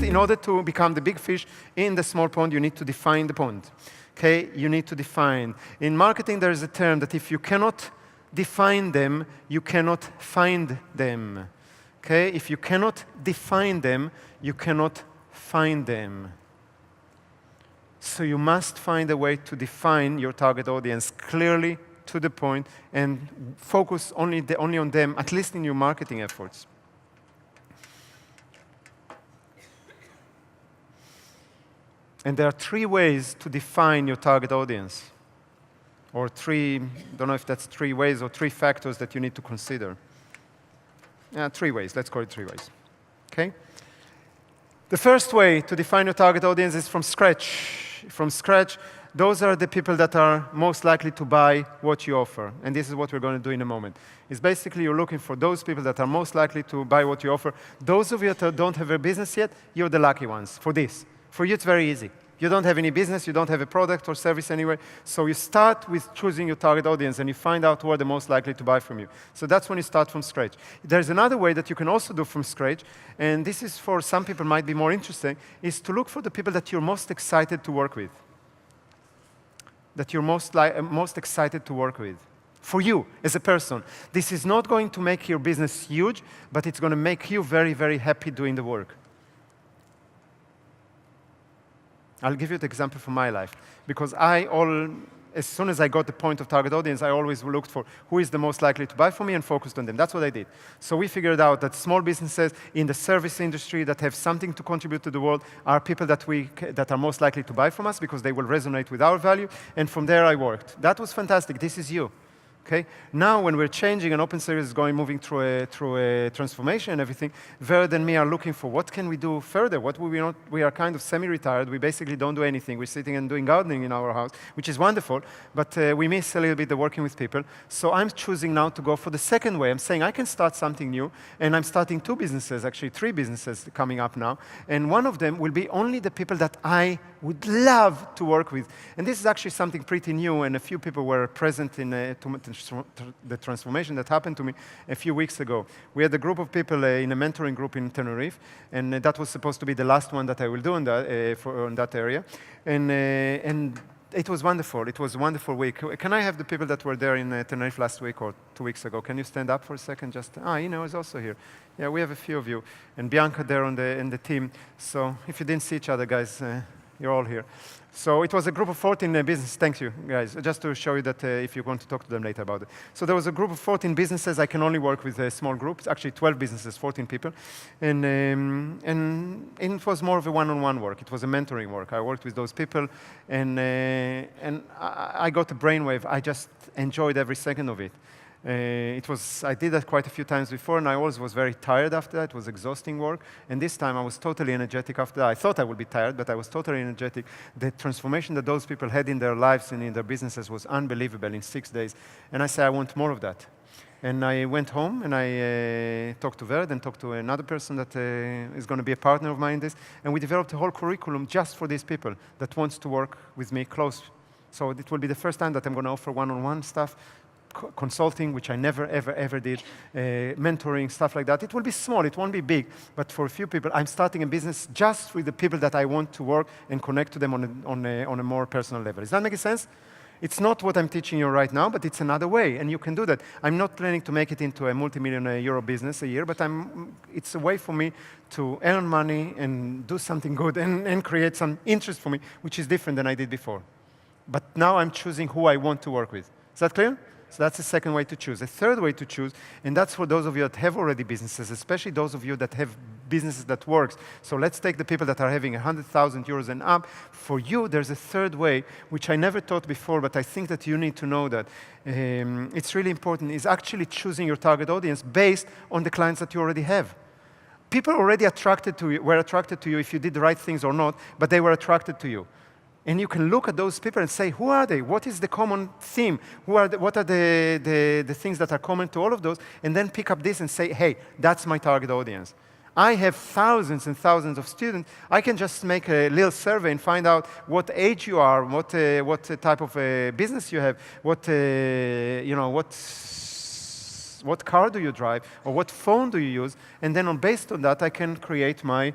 in order to become the big fish in the small pond, you need to define the pond. Okay, you need to define. In marketing, there is a term that if you cannot define them, you cannot find them. Okay, if you cannot define them, you cannot find them. So you must find a way to define your target audience clearly, to the point, and focus only on them, at least in your marketing efforts. And there are 3 ways to define your target audience. Or 3, don't know if that's 3 ways or 3 factors that you need to consider. 3 ways, let's call it 3 ways. Okay? The first way to define your target audience is from scratch. From scratch, those are the people that are most likely to buy what you offer. And this is what we're going to do in a moment. It's basically you're looking for those people that are most likely to buy what you offer. Those of you that don't have a business yet, you're the lucky ones for this. For you, it's very easy. You don't have any business, you don't have a product or service anywhere. So you start with choosing your target audience and you find out who are the most likely to buy from you. So that's when you start from scratch. There's another way that you can also do from scratch, and this is for some people might be more interesting, is to look for the people that you're most excited to work with. That you're most excited to work with. For you, as a person. This is not going to make your business huge, but it's going to make you very, very happy doing the work. I'll give you the example from my life. Because as soon as I got the point of target audience, I always looked for who is the most likely to buy from me and focused on them. That's what I did. So we figured out that small businesses in the service industry that have something to contribute to the world are people that are most likely to buy from us because they will resonate with our value. And from there, I worked. That was fantastic. This is you. Okay? Now, when we're changing and Open Series is moving through a transformation and everything, Verd and me are looking for what can we do further. We are kind of semi-retired. We basically don't do anything. We're sitting and doing gardening in our house, which is wonderful, but we miss a little bit the working with people. So I'm choosing now to go for the second way. I'm saying I can start something new, and I'm starting 2 businesses, actually 3 businesses coming up now, and one of them will be only the people that I would love to work with. And this is actually something pretty new, and a few people were present in the transformation that happened to me a few weeks ago. We had a group of people in a mentoring group in Tenerife, and that was supposed to be the last one that I will do on that area. And it was wonderful. It was a wonderful week. Can I have the people that were there in Tenerife last week or 2 weeks ago? Can you stand up for a second? Just, Ino is also here. Yeah, we have a few of you. And Bianca there in the team. So if you didn't see each other, guys, you're all here. So it was a group of 14 businesses. Thank you, guys. Just to show you that if you want to talk to them later about it. So there was a group of 14 businesses. I can only work with small groups. Actually, 12 businesses, 14 people. And it was more of a one-on-one work. It was a mentoring work. I worked with those people, and I got a brainwave. I just enjoyed every second of it. I did that quite a few times before, and I always was very tired after that. It was exhausting work. And this time, I was totally energetic after that. I thought I would be tired, but I was totally energetic. The transformation that those people had in their lives and in their businesses was unbelievable in 6 days. And I said, I want more of that. And I went home, and I talked to Verd and talked to another person that is going to be a partner of mine in this. And we developed a whole curriculum just for these people that wants to work with me close. So it will be the first time that I'm going to offer one-on-one stuff, consulting, which I never, ever, ever did, mentoring, stuff like that. It will be small, it won't be big, but for a few people, I'm starting a business just with the people that I want to work and connect to them on a more personal level. Does that make sense? It's not what I'm teaching you right now, but it's another way, and you can do that. I'm not planning to make it into a multi-million euro business a year, but it's a way for me to earn money and do something good and create some interest for me, which is different than I did before. But now I'm choosing who I want to work with. Is that clear? So that's the second way to choose. A third way to choose, and that's for those of you that have already businesses, especially those of you that have businesses that works. So let's take the people that are having 100,000 euros and up. For you, there's a third way, which I never taught before, but I think that you need to know that it's really important, is actually choosing your target audience based on the clients that you already have. People already were attracted to you if you did the right things or not, but they were attracted to you. And you can look at those people and say, who are they? What is the common theme? What are the things that are common to all of those? And then pick up this and say, hey, that's my target audience. I have thousands and thousands of students. I can just make a little survey and find out what age you are, what type of business you have, what car do you drive, or what phone do you use. And then based on that, I can create my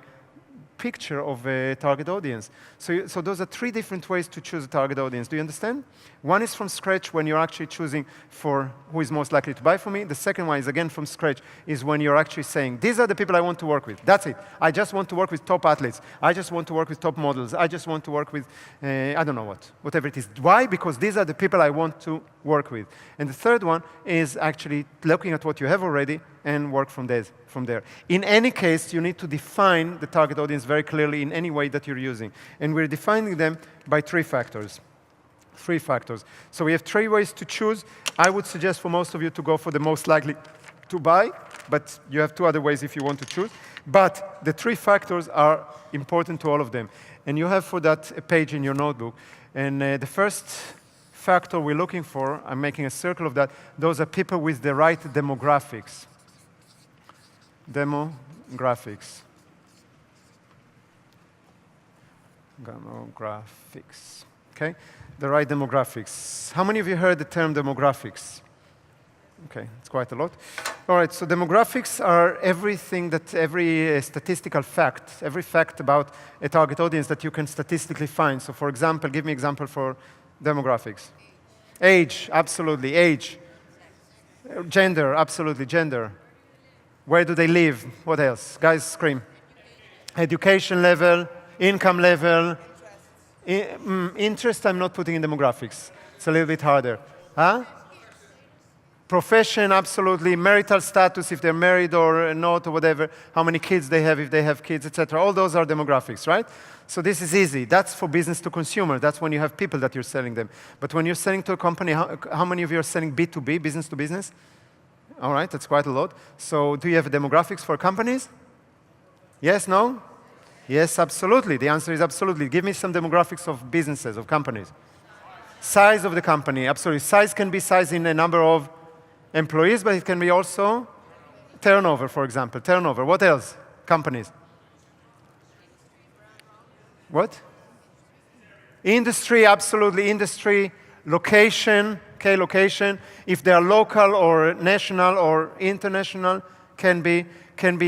picture of a target audience. So those are 3 different ways to choose a target audience. Do you understand? One is from scratch when you're actually choosing for who is most likely to buy from me. The second one is, again, from scratch, is when you're actually saying, these are the people I want to work with. That's it. I just want to work with top athletes. I just want to work with top models. I just want to work with, I don't know what, whatever it is. Why? Because these are the people I want to work with. And the third one is actually looking at what you have already and work from there. In any case, you need to define the target audience very clearly in any way that you're using. And we're defining them by 3 factors. 3 factors. So we have 3 ways to choose. I would suggest for most of you to go for the most likely to buy, but you have 2 other ways if you want to choose. But the 3 factors are important to all of them. And you have for that a page in your notebook. And the first factor we're looking for, I'm making a circle of that, those are people with the right demographics. Demographics. Demographics. Okay? The right demographics. How many of you heard the term demographics? Okay, it's quite a lot. All right, so demographics are everything that every statistical fact, every fact about a target audience that you can statistically find. So for example, give me an example for demographics. Age, absolutely, age. Gender, absolutely, gender. Where do they live? What else? Guys, scream. Education level, income level. Interest, I'm not putting in demographics. It's a little bit harder. Huh? Profession, absolutely. Marital status, if they're married or not, or whatever. How many kids they have, if they have kids, etc. All those are demographics, right? So this is easy. That's for business to consumer. That's when you have people that you're selling them. But when you're selling to a company, how many of you are selling B2B, business to business? All right, that's quite a lot. So do you have demographics for companies? Yes, no? Yes, absolutely. The answer is absolutely. Give me some demographics of businesses, of companies. Size of the company, absolutely. Size can be size in a number of employees, but it can be also turnover, for example. Turnover. What else? Companies. What? Industry, absolutely. Industry. Location. Okay, location. If they are local or national or international, can be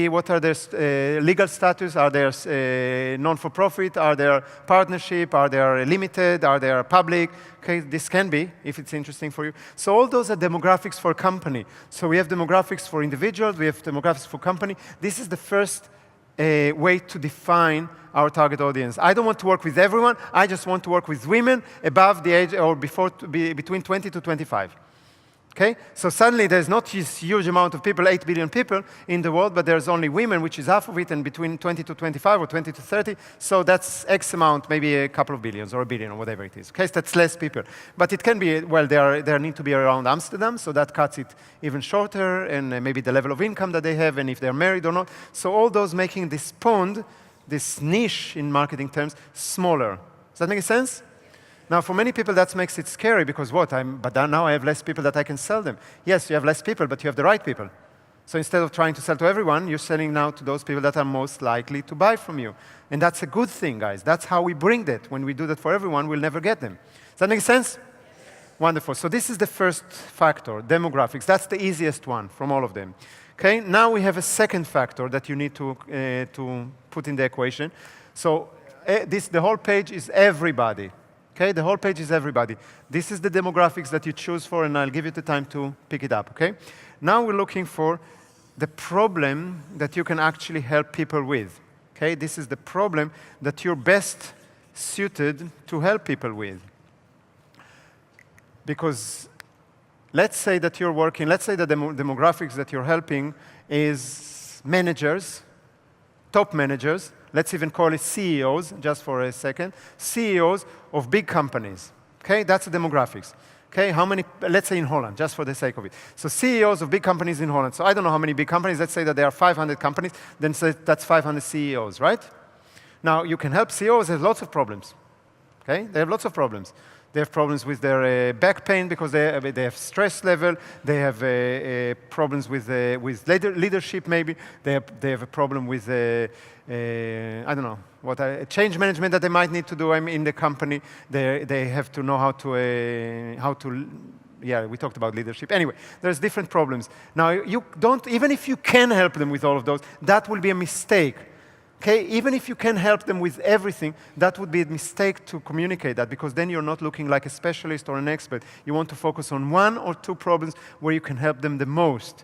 what are their legal status? Are they non-for-profit? Are they partnership? Are they limited? Are they public? Okay, this can be, if it's interesting for you. So all those are demographics for a company. So we have demographics for individuals. We have demographics for company. This is the first way to define our target audience. I don't want to work with everyone. I just want to work with women above the age or between 20 to 25. Okay? So suddenly there's not this huge amount of people, 8 billion people in the world, but there's only women, which is half of it, and between 20 to 25 or 20 to 30. So that's X amount, maybe a couple of billions or a billion or whatever it is. Okay? So that's less people. But it can be, well, there need to be around Amsterdam, so that cuts it even shorter, and maybe the level of income that they have, and if they're married or not. So all those making this pond, this niche in marketing terms, smaller. Does that make sense? Now, for many people, that makes it scary because what? But now I have less people that I can sell them. Yes, you have less people, but you have the right people. So instead of trying to sell to everyone, you're selling now to those people that are most likely to buy from you. And that's a good thing, guys. That's how we bring that. When we do that for everyone, we'll never get them. Does that make sense? Wonderful. So this is the first factor, demographics. That's the easiest one from all of them. Okay, now we have a second factor that you need to put in the equation. So the whole page is everybody. Okay, the whole page is everybody. This is the demographics that you choose for, and I'll give you the time to pick it up, okay? Now we're looking for the problem that you can actually help people with, okay? This is the problem that you're best suited to help people with. Because let's say that you're working, let's say that the demographics that you're helping is managers, top managers. Let's even call it CEOs, just for a second. CEOs of big companies. Okay, that's the demographics. Okay, how many, let's say in Holland, just for the sake of it. So CEOs of big companies in Holland. So I don't know how many big companies. Let's say that there are 500 companies. Then say that's 500 CEOs, right? Now, you can help CEOs. They have lots of problems. Okay, they have lots of problems. They have problems with their back pain because they have stress level. They have problems with leadership, maybe. They have a problem with, I don't know, change management that they might need to do in the company. They have to know how to, yeah, we talked about leadership. Anyway, there's different problems. Now, you don't, even if you can help them with all of those, that will be a mistake. Okay, even if you can help them with everything, that would be a mistake to communicate that, because then you're not looking like a specialist or an expert. You want to focus on 1 or 2 problems where you can help them the most.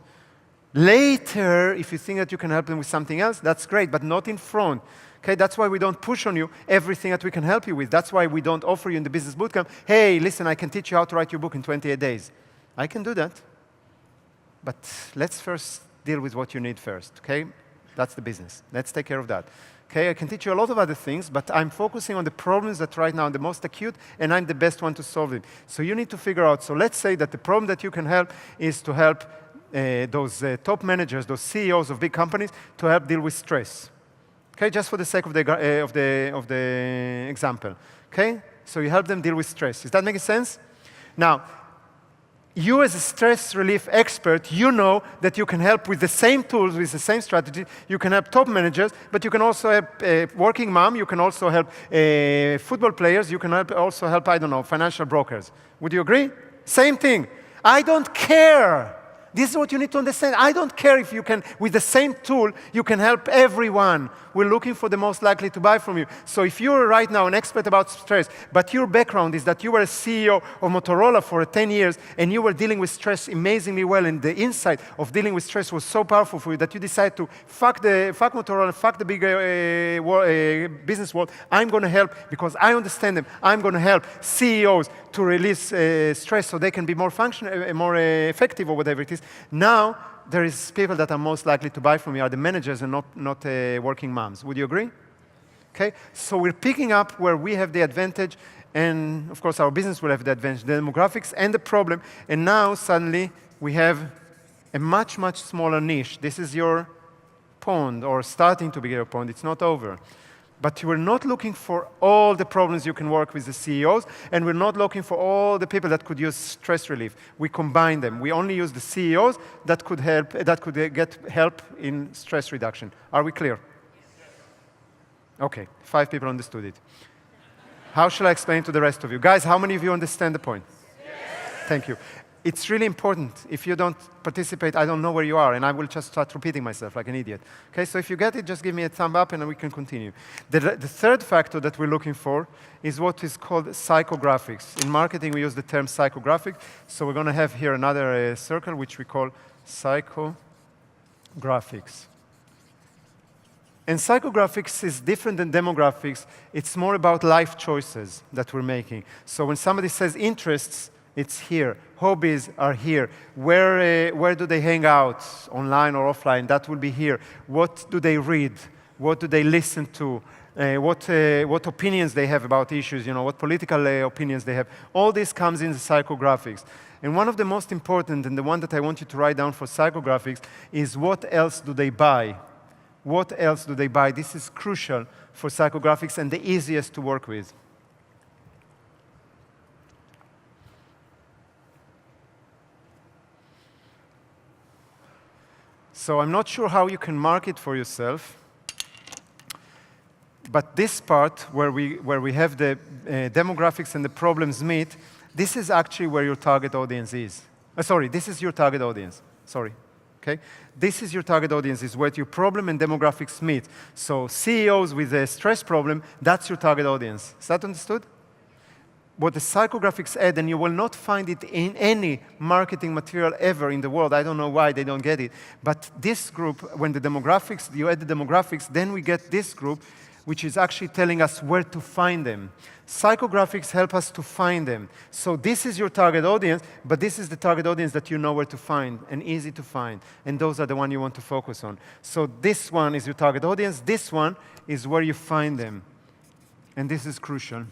Later, if you think that you can help them with something else, that's great, but not in front. Okay, that's why we don't push on you everything that we can help you with. That's why we don't offer you in the business bootcamp, hey, listen, I can teach you how to write your book in 28 days. I can do that, but let's first deal with what you need first, okay? That's the business. Let's take care of that. Okay, I can teach you a lot of other things, but I'm focusing on the problems that right now are the most acute, and I'm the best one to solve it. So you need to figure out, so let's say that the problem that you can help is to help those top managers, those CEOs of big companies, to help deal with stress. Okay, just for the sake of the example. Okay, so you help them deal with stress. Is that making sense? Now, you as a stress relief expert, you know that you can help with the same tools, with the same strategy. You can help top managers, but you can also help a working mom. You can also help football players. You can also help, I don't know, financial brokers. Would you agree? Same thing. I don't care. This is what you need to understand. I don't care if you can, with the same tool, you can help everyone. We're looking for the most likely to buy from you. So if you're right now an expert about stress, but your background is that you were a CEO of Motorola for 10 years, and you were dealing with stress amazingly well, and the insight of dealing with stress was so powerful for you that you decided to fuck Motorola, fuck the big business world. I'm going to help because I understand them. I'm going to help CEOs to release stress so they can be more functional, more effective, or whatever it is. Now, there is people that are most likely to buy from you are the managers and not working moms. Would you agree? Okay, so we're picking up where we have the advantage, and of course our business will have the advantage, the demographics and the problem, and now suddenly we have a much, much smaller niche. This is your pond, or starting to be your pond. It's not over. But we're not looking for all the problems you can work with the CEOs, and we're not looking for all the people that could use stress relief. We combine them. We only use the CEOs that could help, that could get help in stress reduction. Are we clear? Okay, 5 people understood it. How shall I explain to the rest of you? Guys, how many of you understand the point? Yes. Thank you. It's really important. If you don't participate, I don't know where you are, and I will just start repeating myself like an idiot. Okay, so if you get it, just give me a thumb up, and then we can continue. The third factor that we're looking for is what is called psychographics. In marketing, we use the term psychographic, so we're going to have here another circle, which we call psychographics. And psychographics is different than demographics. It's more about life choices that we're making. So when somebody says interests, it's here. Hobbies are here. Where do they hang out, online or offline? That will be here. What do they read? What do they listen to? What opinions they have about issues, what political opinions they have. All this comes in the psychographics. And one of the most important, and the one that I want you to write down for psychographics, is what else do they buy? What else do they buy? This is crucial for psychographics and the easiest to work with. So I'm not sure how you can market for yourself, but this part where we have the demographics and the problems meet, this is actually where your target audience is. Sorry, this is your target audience. Sorry. Okay? This is your target audience, is where your problem and demographics meet. So CEOs with a stress problem, that's your target audience. Is that understood? What the psychographics add, and you will not find it in any marketing material ever in the world. I don't know why they don't get it. But this group, when the demographics, you add the demographics, then we get this group, which is actually telling us where to find them. Psychographics help us to find them. So this is your target audience, but this is the target audience that you know where to find, and easy to find. And those are the ones you want to focus on. So this one is your target audience. This one is where you find them. And this is crucial.